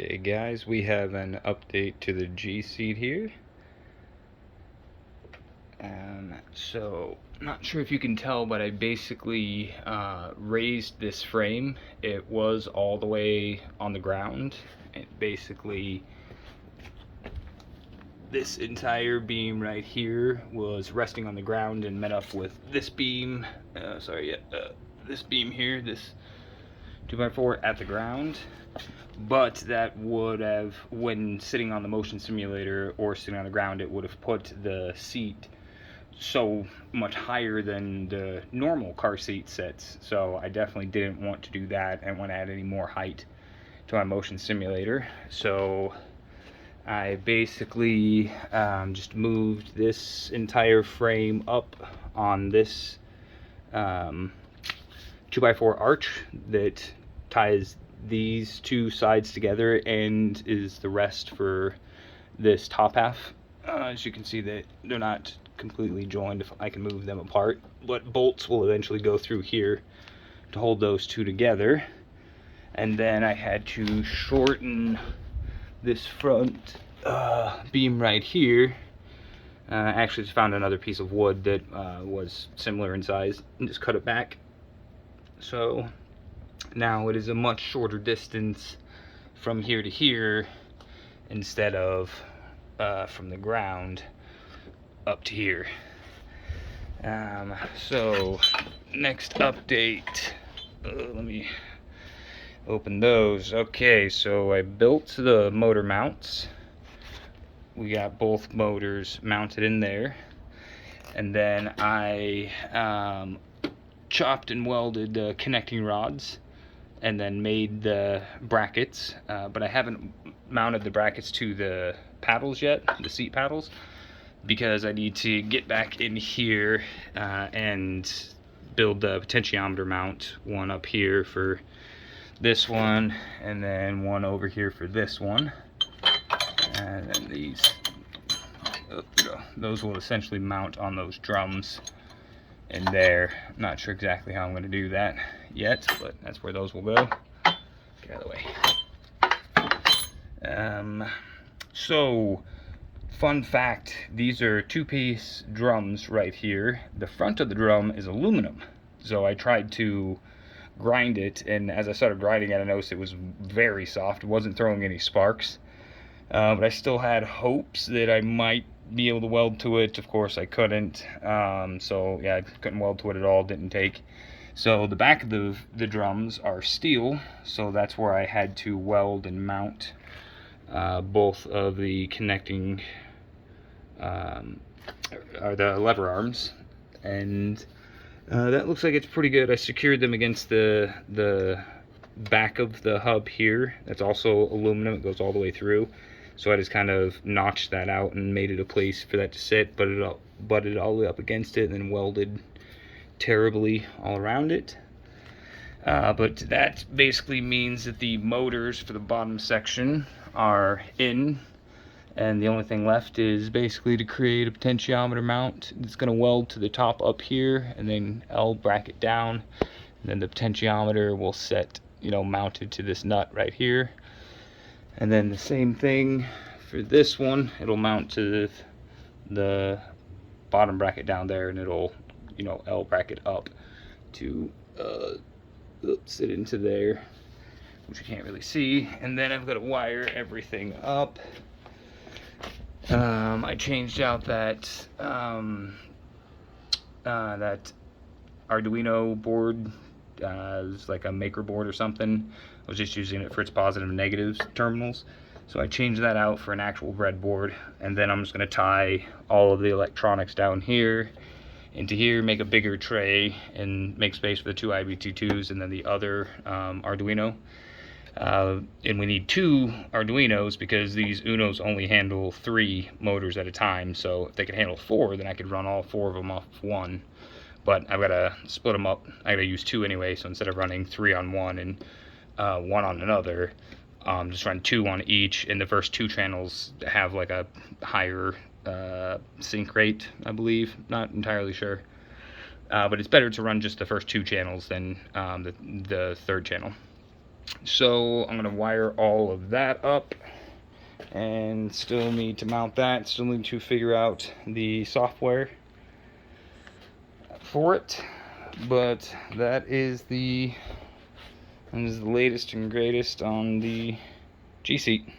Okay guys, we have an update to the Gseat here. Not sure if you can tell, but I basically raised this frame. It was all the way on the ground. Basically, this entire beam right here was resting on the ground and met up with this beam. This beam here, this 2x4 at the ground. But that would have, when sitting on the motion simulator or sitting on the ground, it would have put the seat so much higher than the normal car seat sits. So I definitely didn't want to do that. I didn't want to add any more height to my motion simulator. So I basically just moved this entire frame up on this 2x4 arch that ties these two sides together and is the rest for this top half. As you can see, that they're not completely joined. If I can move them apart, but bolts will eventually go through here to hold those two together. And then I had to shorten this front beam right here. Actually just found another piece of wood that was similar in size and just cut it back. So now it is a much shorter distance from here to here instead of from the ground up to here. So next update, let me open those. Okay, so I built the motor mounts. We got both motors mounted in there, and then I chopped and welded the connecting rods and then made the brackets, but I haven't mounted the brackets to the paddles yet, the seat paddles, because I need to get back in here and build the potentiometer mount, one up here for this one and then one over here for this one. And then these, those will essentially mount on those drums in there. I'm not sure exactly how I'm going to do that yet, but that's where those will go. Get out of the way. So, fun fact, these are two-piece drums right here. The front of the drum is aluminum. So I tried to grind it, and as I started grinding it, I noticed it was very soft. It wasn't throwing any sparks. But I still had hopes that I might be able to weld to it. Of course I couldn't. So yeah, I couldn't weld to it at all, didn't take. So the back of the drums are steel, so that's where I had to weld and mount both of the connecting or the lever arms, and that looks like it's pretty good. I secured them against the back of the hub here. That's also aluminum. It goes all the way through. So I just kind of notched that out and made it a place for that to sit, butted it all the way up against it, and then welded terribly all around it. But that basically means that the motors for the bottom section are in, and the only thing left is basically to create a potentiometer mount. It's going to weld to the top up here, and then L bracket down, and then the potentiometer will set, mounted to this nut right here. And then the same thing for this one. It'll mount to the bottom bracket down there, and it'll, L bracket up to sit into there, which you can't really see. And then I've got to wire everything up. I changed out that that Arduino board. It's like a maker board or something. I was just using it for its positive and negative terminals, so I changed that out for an actual breadboard. And then I'm just going to tie all of the electronics down here into here, make a bigger tray, and make space for the two IBT2s and then the other Arduino. And we need two Arduinos because these Unos only handle 3 motors at a time. So if they could handle 4, then I could run all 4 of them off one. But I've got to split them up. I got to use 2 anyway, so instead of running 3 on one and 1 on another, just run 2 on each. And the first 2 channels have like a higher sync rate, I believe. Not entirely sure. But it's better to run just the first 2 channels than the third channel. So I'm gonna wire all of that up, and still need to mount that. Still need to figure out the software for it, but that is the latest and greatest on the Gseat.